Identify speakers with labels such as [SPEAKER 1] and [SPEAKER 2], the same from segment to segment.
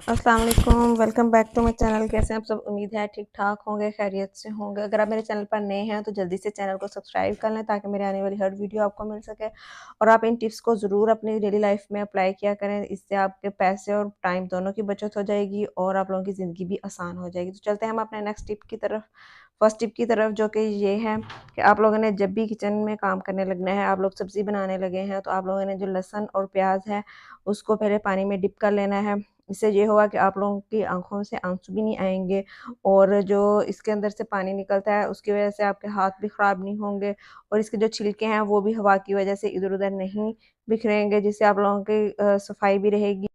[SPEAKER 1] अस्सलाम वालेकुम, welcome back to my channel. कैसे हैं आप सब? उम्मीद है ठीक ठाक होंगे, खैरियत से होंगे। अगर आप मेरे चैनल पर नए हैं तो जल्दी से चैनल को सब्सक्राइब कर लें ताकि मेरे आने वाली हर वीडियो आपको मिल सके। और आप इन टिप्स को ज़रूर अपनी डेली लाइफ में अप्लाई किया करें। इससे आपके पैसे और टाइम दोनों की बचत हो जाएगी और आप लोगों की ज़िंदगी भी आसान हो जाएगी। तो चलते हैं हम अपने नेक्स्ट टिप की तरफ। फर्स्ट टिप की तरफ, जो कि ये है कि आप लोगों ने जब भी किचन में काम करने लगना है, आप लोग सब्ज़ी बनाने लगे हैं, तो आप लोगों ने जो लहसुन और प्याज है उसको पहले पानी में डिप कर लेना है। इससे ये होगा कि आप लोगों की आँखों से आंसू भी नहीं आएँगे और जो इसके अंदर से पानी निकलता है उसकी वज़ह से आपके हाथ भी ख़राब नहीं होंगे और इसके जो छिलके हैं वो भी हवा की वज़ह से इधर-उधर नहीं बिखरेंगे, जिससे आप लोगों की सफाई भी रहेगी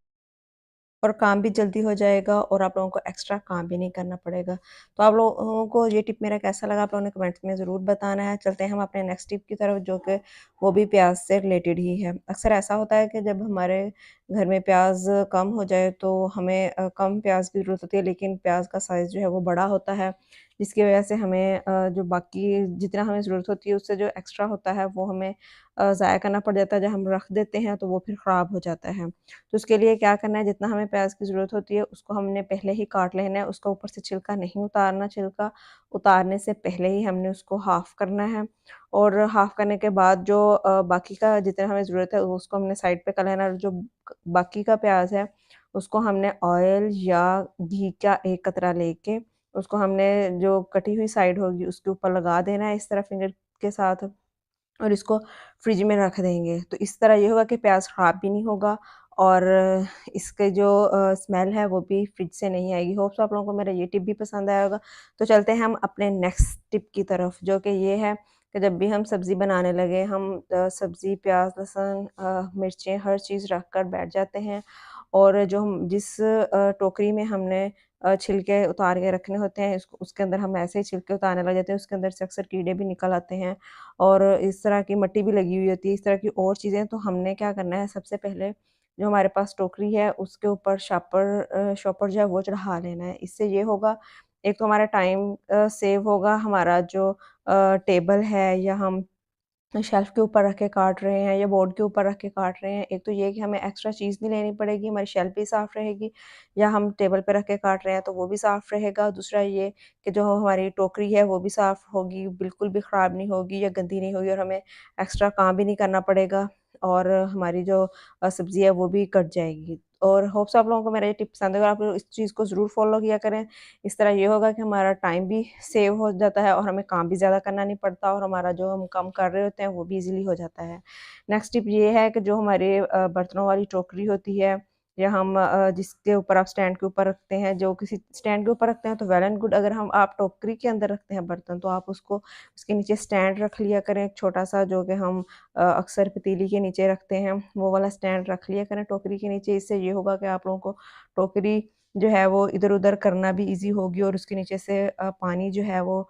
[SPEAKER 1] और काम भी जल्दी हो जाएगा और आप लोगों को एक्स्ट्रा काम भी नहीं करना पड़ेगा। तो आप लोगों को ये टिप मेरा कैसा लगा, आप लोगों ने कमेंट्स में ज़रूर बताना है। चलते हैं हम अपने नेक्स्ट टिप की तरफ, जो कि वो भी प्याज से रिलेटेड ही है। अक्सर ऐसा होता है कि जब हमारे घर में प्याज कम हो जाए तो हमें कम प्याज की ज़रूरत होती है, लेकिन प्याज का साइज़ जो है वो बड़ा होता है, जिसकी वजह से हमें जो बाकी जितना हमें ज़रूरत होती है उससे जो एक्स्ट्रा होता है वो हमें ज़ाया करना पड़ जाता है। जब हम रख देते हैं तो वो फिर ख़राब हो जाता है। तो उसके लिए क्या करना है, जितना हमें प्याज की ज़रूरत होती है उसको हमने पहले ही काट लेना है। उसका ऊपर से छिलका नहीं उतारना, छिलका उतारने से पहले ही हमने उसको हाफ़ करना है और हाफ़ करने के बाद जो बाकी का जितना हमें ज़रूरत है उसको हमने साइड पे कर लेना है और जो बाकी का प्याज है उसको हमने ऑयल या घी का एक कतरा लेके उसको हमने जो कटी हुई साइड होगी उसके ऊपर लगा देना है इस तरह फिंगर के साथ और इसको फ्रिज में रख देंगे। तो इस तरह ये होगा कि प्याज़ ख़राब भी नहीं होगा और इसके जो स्मेल है वो भी फ्रिज से नहीं आएगी। होप्स आप लोगों को मेरा ये टिप भी पसंद आया होगा। तो चलते हैं हम अपने नेक्स्ट टिप की तरफ, जो कि ये है कि जब भी हम सब्ज़ी बनाने लगे, हम सब्ज़ी, प्याज़, लहसुन, मिर्चें हर चीज़ रख कर बैठ जाते हैं और जो हम जिस टोकरी में हमने छिलके उतार के रखने होते हैं, उसके अंदर हम ऐसे ही छिलके उतारने लग जाते हैं, उसके अंदर से अक्सर कीड़े भी निकल आते हैं और इस तरह की मिट्टी भी लगी हुई होती है, इस तरह की और चीज़ें। तो हमने क्या करना है, सबसे पहले जो हमारे पास टोकरी है उसके ऊपर शॉपर जो है वो चढ़ा लेना है। इससे ये होगा, एक तो हमारा टाइम सेव होगा, हमारा जो टेबल है या हम शेल्फ के ऊपर रख के काट रहे हैं या बोर्ड के ऊपर रख के काट रहे हैं, एक तो ये कि हमें एक्स्ट्रा चीज़ नहीं लेनी पड़ेगी, हमारी शेल्फ भी साफ़ रहेगी, या हम टेबल पे रख के काट रहे हैं तो वो भी साफ़ रहेगा। दूसरा ये कि जो हमारी टोकरी है वो भी साफ़ होगी, बिल्कुल भी ख़राब नहीं होगी या गंदी नहीं होगी और हमें एक्स्ट्रा काम भी नहीं करना पड़ेगा और हमारी जो सब्ज़ी है वो भी कट जाएगी। और होप्स आप लोगों को मेरा ये टिप पसंद है और आप लोग इस चीज़ को ज़रूर फ़ॉलो किया करें। इस तरह ये होगा कि हमारा टाइम भी सेव हो जाता है और हमें काम भी ज़्यादा करना नहीं पड़ता और हमारा जो हम काम कर रहे होते हैं वो भी ईज़िली हो जाता है। नेक्स्ट टिप ये है कि जो हमारे बर्तनों वाली टोकरी होती है या हम जिसके ऊपर आप स्टैंड के ऊपर रखते हैं, जो किसी स्टैंड के ऊपर रखते हैं तो वेल एंड गुड। अगर हम आप टोकरी के अंदर रखते हैं बर्तन तो आप उसको उसके नीचे स्टैंड रख लिया करें, एक छोटा-सा, जो कि हम अक्सर पतीली के नीचे रखते हैं, वो वाला स्टैंड रख लिया करें टोकरी के नीचे। इससे ये होगा कि आप लोगों को टोकरी जो है वो इधर-उधर करना भी ईज़ी होगी और उसके नीचे से पानी जो है वो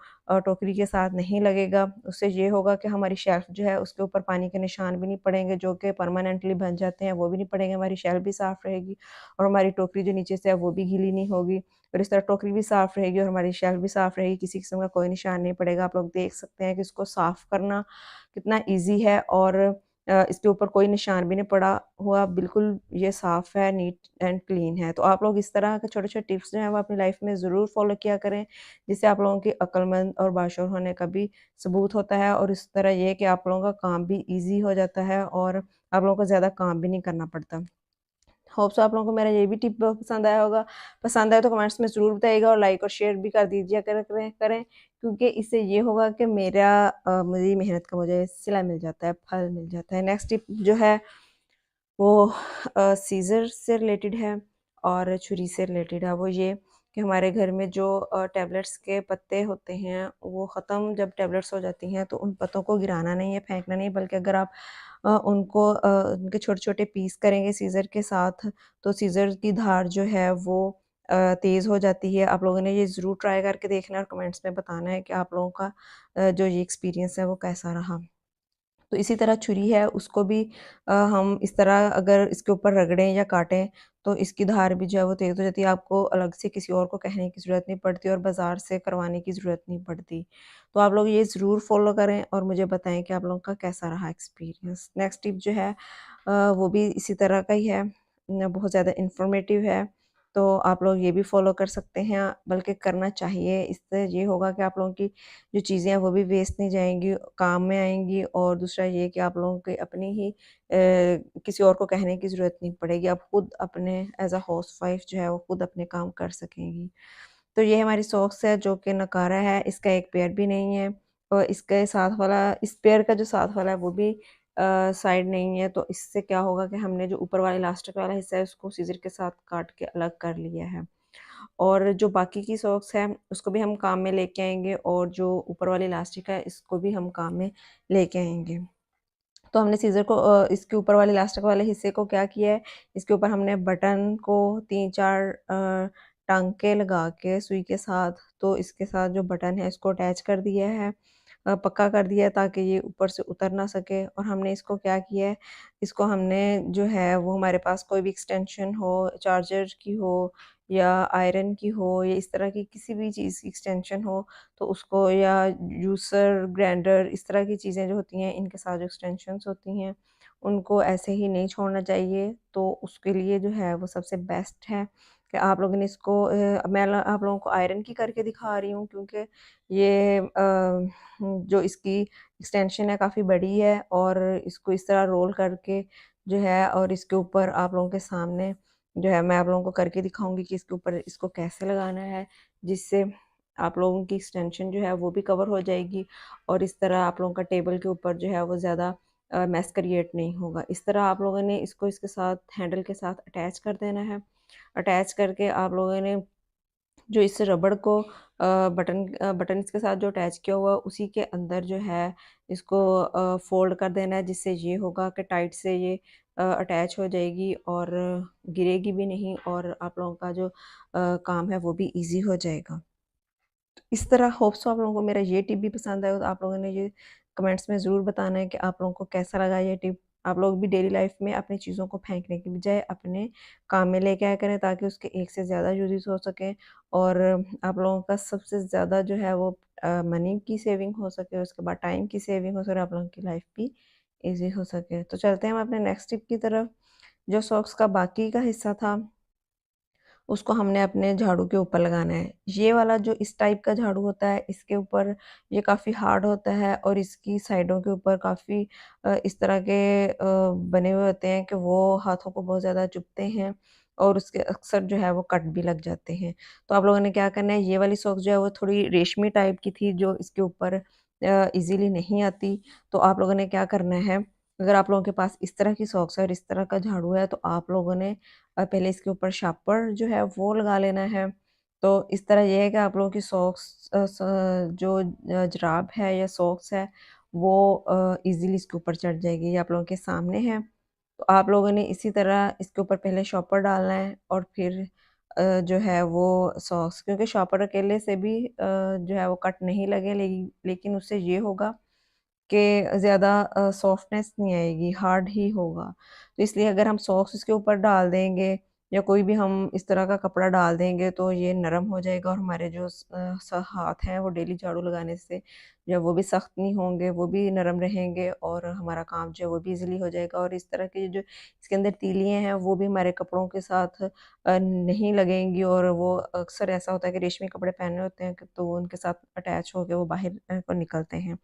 [SPEAKER 1] टोकरी के साथ नहीं लगेगा। उससे ये होगा कि हमारी शेल्फ़ जो है उसके ऊपर पानी के निशान भी नहीं पड़ेंगे, जो कि परमानेंटली बन जाते हैं, वो भी नहीं पड़ेंगे, हमारी शेल्फ़ भी साफ़ रहेगी और हमारी टोकरी जो नीचे से है वो भी गीली नहीं होगी और इस तरह टोकरी भी साफ़ रहेगी और हमारी शेल्फ़ भी साफ़ रहेगी, किसी किस्म का कोई निशान नहीं पड़ेगा। आप लोग देख सकते हैं कि इसको साफ़ करना कितना ईज़ी है और इसके ऊपर कोई निशान भी नहीं पड़ा हुआ, बिल्कुल ये साफ़ है, नीट एंड क्लीन है। तो आप लोग इस तरह के छोटे-छोटे टिप्स जो हैं वो अपनी लाइफ़ में ज़रूर फ़ॉलो किया करें, जिससे आप लोगों की अक्लमंद और बाशऊर होने का भी सबूत होता है और इस तरह ये है कि आप लोगों का काम भी ईज़ी हो जाता है और आप लोगों को ज़्यादा काम भी नहीं करना पड़ता। होप सो आप लोगों को मेरा ये भी टिप पसंद आया होगा। पसंद आए तो कमेंट्स में ज़रूर बताइएगा और लाइक और शेयर भी कर दीजिए करें, क्योंकि इससे ये होगा कि मेरा मेरी मेहनत का मुझे सिला मिल जाता है, फल मिल जाता है। नेक्स्ट टिप जो है वो सीज़र से रिलेटेड है और छुरी से रिलेटेड है। वो ये कि हमारे घर में जो टैबलेट्स के पत्ते होते हैं, वो ख़त्म जब टैबलेट्स हो जाती हैं तो उन पत्तों को गिराना नहीं है, फेंकना नहीं है, बल्कि अगर आप उनको उनके छोटे-छोटे पीस करेंगे सीज़र के साथ, तो सीज़र की धार जो है वो तेज़ हो जाती है। आप लोगों ने ये ज़रूर ट्राई करके देखना है और कमेंट्स में बताना है कि आप लोगों का जो ये एक्सपीरियंस है वो कैसा रहा। तो इसी तरह छुरी है उसको भी हम इस तरह अगर इसके ऊपर रगड़ें या काटें तो इसकी धार भी जो है वो तेज़ हो जाती है, आपको अलग से किसी और को कहने की ज़रूरत नहीं पड़ती और बाज़ार से करवाने की ज़रूरत नहीं पड़ती। तो आप लोग ये ज़रूर फ़ॉलो करें और मुझे बताएँ कि आप लोगों का कैसा रहा एक्सपीरियंस। नेक्स्ट टिप जो है वो भी इसी तरह का ही है, बहुत ज़्यादा इन्फॉर्मेटिव है, तो आप लोग ये भी फ़ॉलो कर सकते हैं, बल्कि करना चाहिए। इससे ये होगा कि आप लोगों की जो चीज़ें हैं वो भी वेस्ट नहीं जाएँगी, काम में आएँगी, और दूसरा ये कि आप लोगों की अपनी ही किसी और को कहने की ज़रूरत नहीं पड़ेगी। आप खुद अपने एज़ अ हाउसवाइफ़ जो है वो खुद अपने काम कर सकेंगी। तो ये हमारी सॉक्स है जो कि नकारा है, इसका एक पेयर भी नहीं है, और इसके साथ वाला, इस पेयर का जो साथ वाला है वो भी साइड नहीं है। तो इससे क्या होगा कि हमने जो ऊपर वाला इलास्टिक वाला हिस्सा है उसको सीज़र के साथ काट के अलग कर लिया है। और जो बाकी की सॉक्स है उसको भी हम काम में लेके आएँगे, और जो ऊपर वाली इलास्टिक है इसको भी हम काम में लेके आएँगे। तो हमने सीज़र को इसके ऊपर वाले इलास्टिक वाले हिस्से को क्या किया है, इसके ऊपर हमने बटन को 3-4 टाँके लगा के सुई के साथ, तो इसके साथ जो बटन है इसको अटैच कर दिया है, पक्का कर दिया है ताकि ये ऊपर से उतर ना सके। और हमने इसको क्या किया है, इसको हमने जो है वो हमारे पास कोई भी एक्सटेंशन हो, चार्जर की हो या आयरन की हो या इस तरह की किसी भी चीज़ की एक्सटेंशन हो, तो उसको, या जूसर, ग्राइंडर, इस तरह की चीज़ें जो होती हैं इनके साथ जो एक्सटेंशंस होती हैं, उनको ऐसे ही नहीं छोड़ना चाहिए। तो उसके लिए जो है वो सबसे बेस्ट है कि आप लोगों ने इसको मैं आप लोगों को आयरन की करके दिखा रही हूँ, क्योंकि ये जो इसकी एक्सटेंशन है काफ़ी बड़ी है, और इसको इस तरह रोल करके जो है, और इसके ऊपर आप लोगों के सामने जो है मैं आप लोगों को करके दिखाऊँगी कि इसके ऊपर इसको कैसे लगाना है, जिससे आप लोगों की एक्सटेंशन जो है वो भी कवर हो जाएगी, और इस तरह आप लोगों का टेबल के ऊपर जो है वो ज़्यादा मेस क्रिएट नहीं होगा। इस तरह आप लोगों ने इसको इसके साथ हैंडल के साथ अटैच कर देना है। अटैच करके आप लोगों ने जो इस रबड़ को बटन इसके साथ जो अटैच किया हुआ है उसी के अंदर जो है इसको फ़ोल्ड कर देना है, जिससे ये होगा कि टाइट से ये अटैच हो जाएगी और गिरेगी भी नहीं, और आप लोगों का जो काम है वो भी ईज़ी हो जाएगा। इस तरह होप सो आप लोगों को मेरा ये टिप भी पसंद आया, तो आप लोगों ने ये कमेंट्स में ज़रूर बताना है कि आप लोगों को कैसा लगा ये टिप। आप लोग भी डेली लाइफ में अपनी चीज़ों को फेंकने की बजाय अपने काम में लेके आया करें, ताकि उसके एक से ज़्यादा यूज़ेस हो सकें, और आप लोगों का सबसे ज़्यादा जो है वो मनी की सेविंग हो सके, उसके बाद टाइम की सेविंग हो सके, आप लोगों की लाइफ भी ईज़ी हो सके। तो चलते हैं हम अपने नेक्स्ट टिप की तरफ। जो सॉक्स का बाकी का हिस्सा था उसको हमने अपने झाड़ू के ऊपर लगाना है। ये वाला जो इस टाइप का झाड़ू होता है, इसके ऊपर ये काफ़ी हार्ड होता है, और इसकी साइडों के ऊपर काफ़ी इस तरह के बने हुए होते हैं कि वो हाथों को बहुत ज़्यादा चुभते हैं, और उसके अक्सर जो है वो कट भी लग जाते हैं। तो आप लोगों ने क्या करना है, ये वाली सॉक्स जो है वो थोड़ी रेशमी टाइप की थी जो इसके ऊपर ईज़िली नहीं आती। तो आप लोगों ने क्या करना है, अगर आप लोगों के पास इस तरह की सॉक्स है और इस तरह का झाड़ू है, तो आप लोगों ने पहले इसके ऊपर शापर जो है वो लगा लेना है। तो इस तरह ये है कि आप लोगों की सॉक्स जो जुराब है या सॉक्स है वो ईज़िली इसके ऊपर चढ़ जाएगी। ये आप लोगों के सामने है। तो आप लोगों ने इसी तरह इसके ऊपर पहले शॉपर डालना है, और फिर जो है वो सॉक्स, क्योंकि शॉपर अकेले से भी जो है वो कट नहीं लगे, लेकिन उससे ये होगा कि ज़्यादा सॉफ्टनेस नहीं आएगी, हार्ड ही होगा। तो इसलिए अगर हम सॉक्स इसके ऊपर डाल देंगे या कोई भी हम इस तरह का कपड़ा डाल देंगे, तो ये नरम हो जाएगा, और हमारे जो हाथ हैं वो डेली झाड़ू लगाने से जो है वो भी सख्त नहीं होंगे, वो भी नरम रहेंगे, और हमारा काम जो है वो भी ईज़िली हो जाएगा। और इस तरह की जो इसके अंदर तीलियाँ हैं वो भी हमारे कपड़ों के साथ नहीं लगेंगी, और वो अक्सर ऐसा होता है कि रेशमी कपड़े पहने होते हैं तो वो उनके साथ अटैच होके वो बाहर को निकलते हैं।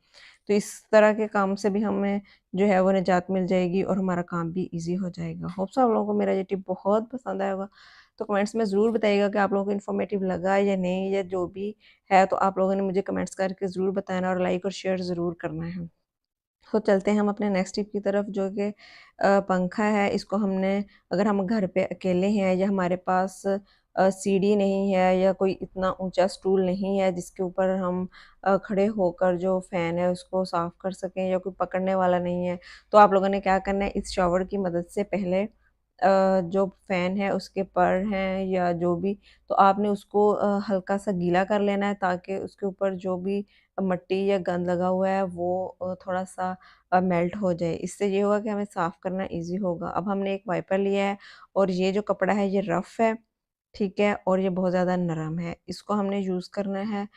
[SPEAKER 1] तो इस तरह के काम से भी हमें जो है वो निजात मिल जाएगी, और हमारा काम भी ईज़ी हो जाएगा। होप सो आप लोगों को मेरा ये टिप बहुत पसंद आया होगा। तो कमेंट्स में ज़रूर बताइएगा कि आप लोगों को इन्फॉर्मेटिव लगा या नहीं, या जो भी है तो आप लोगों ने मुझे कमेंट्स करके ज़रूर बताना, और लाइक और शेयर ज़रूर करना है। तो चलते हैं हम अपने नेक्स्ट टिप की तरफ, जो कि पंखा है। इसको हमने, अगर हम घर पे अकेले हैं या हमारे पास सीढ़ी नहीं है या कोई इतना ऊंचा स्टूल नहीं है जिसके ऊपर हम खड़े होकर जो फ़ैन है उसको साफ़ कर सकें, या कोई पकड़ने वाला नहीं है, तो आप लोगों ने क्या करना है, इस शॉवर की मदद से पहले जो फ़ैन है उसके पर हैं या जो भी, तो आपने उसको हल्का-सा गीला कर लेना है ताकि उसके ऊपर जो भी मिट्टी या गंद लगा हुआ है वो थोड़ा-सा मेल्ट हो जाए। इससे ये होगा कि हमें साफ़ करना ईज़ी होगा। अब हमने एक वाइपर लिया है और ये जो कपड़ा है ये रफ़ है, ठीक है? और ये बहुत ज़्यादा नरम है। इसको हमने यूज़ करना है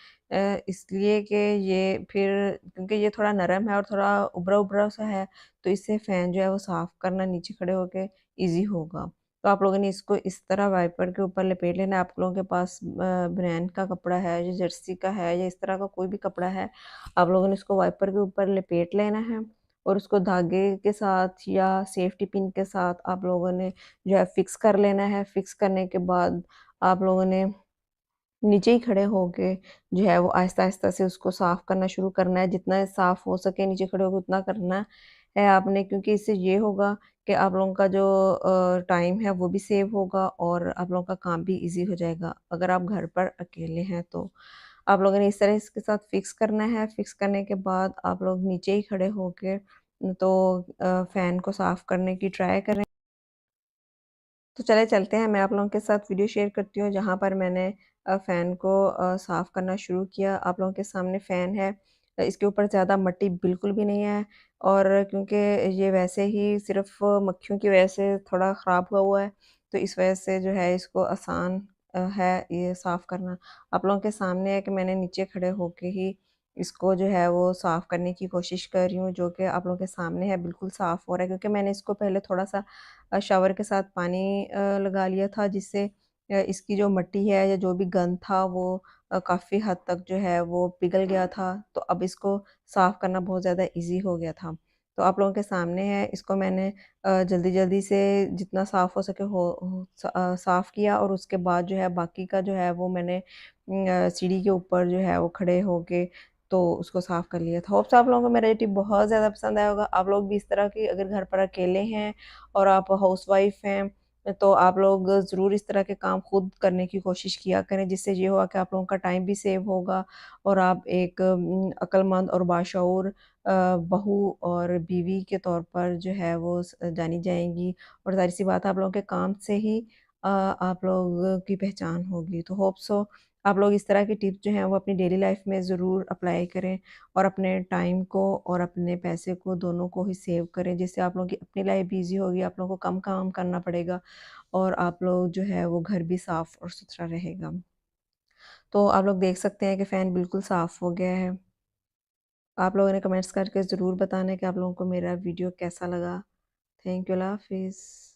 [SPEAKER 1] इसलिए कि ये फिर क्योंकि ये थोड़ा नरम है और थोड़ा उभरा-उभरा सा है, तो इससे फ़ैन जो है वो साफ़ करना नीचे खड़े होके ईज़ी होगा। तो आप लोगों ने इसको इस तरह वाइपर के ऊपर लपेट लेना है। आप लोगों के पास बनियान का कपड़ा है या जर्सी का है या इस तरह का कोई भी कपड़ा है, आप लोगों ने इसको वाइपर के ऊपर लपेट लेना है और उसको धागे के साथ या सेफ्टी पिन के साथ आप लोगों ने जो है फिक्स कर लेना है। फिक्स करने के बाद आप लोगों ने नीचे ही खड़े होके जो है वो आहिस्ता-आहिस्ता से उसको साफ़ करना शुरू करना है, जितना साफ़ हो सके नीचे खड़े होके उतना करना है आपने, क्योंकि इससे ये होगा कि आप लोगों का जो टाइम है वो भी सेव होगा और आप लोगों का काम भी ईज़ी हो जाएगा। अगर आप घर पर अकेले हैं तो। आप लोगों ने इस तरह इसके साथ फिक्स करना है, फिक्स करने के बाद आप लोग नीचे ही खड़े होके तो फ़ैन को साफ़ करने की ट्राई करें। तो चले चलते हैं, मैं आप लोगों के साथ वीडियो शेयर करती हूँ जहाँ पर मैंने फ़ैन को साफ़ करना शुरू किया। आप लोगों के सामने फ़ैन है। इसके ऊपर ज़्यादा मिट्टी बिल्कुल भी नहीं है और क्योंकि ये वैसे ही सिर्फ़ मक्खियों की वजह से थोड़ा ख़राब हुआ है, तो इस वजह से जो है इसको आसान है ये साफ़ करना। आप लोगों के सामने है कि मैंने नीचे खड़े होके ही इसको जो है वो साफ़ करने की कोशिश कर रही हूँ, जो कि आप लोगों के सामने है, बिल्कुल साफ़ हो रहा है क्योंकि मैंने इसको पहले थोड़ा-सा शावर के साथ पानी लगा लिया था, जिससे इसकी जो मिट्टी है या जो भी गंद था वो काफ़ी हद तक जो है वो पिघल गया था, तो अब इसको साफ़ करना बहुत ज़्यादा ईज़ी हो गया था। तो आप लोगों के सामने है, इसको मैंने जल्दी-जल्दी से जितना साफ़ हो सके साफ़ किया और उसके बाद जो है बाकी का जो है वो मैंने सीढ़ी के ऊपर जो है वो खड़े होके तो उसको साफ़ कर लिया था। होप्स आप लोगों को मेरा ये टिप बहुत ज़्यादा पसंद आया होगा। आप लोग भी इस तरह की अगर घर पर अकेले हैं और आप हाउसवाइफ़ हैं, तो आप लोग ज़रूर इस तरह के काम खुद करने की कोशिश किया करें, जिससे ये होगा कि आप लोगों का टाइम भी सेव होगा और आप एक अक्लमंद और बाशऊर बहू और बीवी के तौर पर जो है वो जानी जाएँगी और ज़ाहिर-सी बात है आप लोगों के काम से ही आप लोग की पहचान होगी। तो होप सो आप लोग इस तरह की टिप्स जो हैं वो अपनी डेली लाइफ़ में ज़रूर अप्लाई करें और अपने टाइम को और अपने पैसे को दोनों को ही सेव करें, जिससे आप लोगों की अपनी लाइफ भी ईज़ी होगी, आप लोगों को कम काम करना पड़ेगा और आप लोग जो है वो घर भी साफ़ और सुथरा रहेगा। तो आप लोग देख सकते हैं कि फ़ैन बिल्कुल साफ़ हो गया है। आप लोगों ने कमेंट्स करके ज़रूर बताना है कि आप लोगों को मेरा वीडियो कैसा लगा। थैंक यू, अल्लाह हाफ़िज़।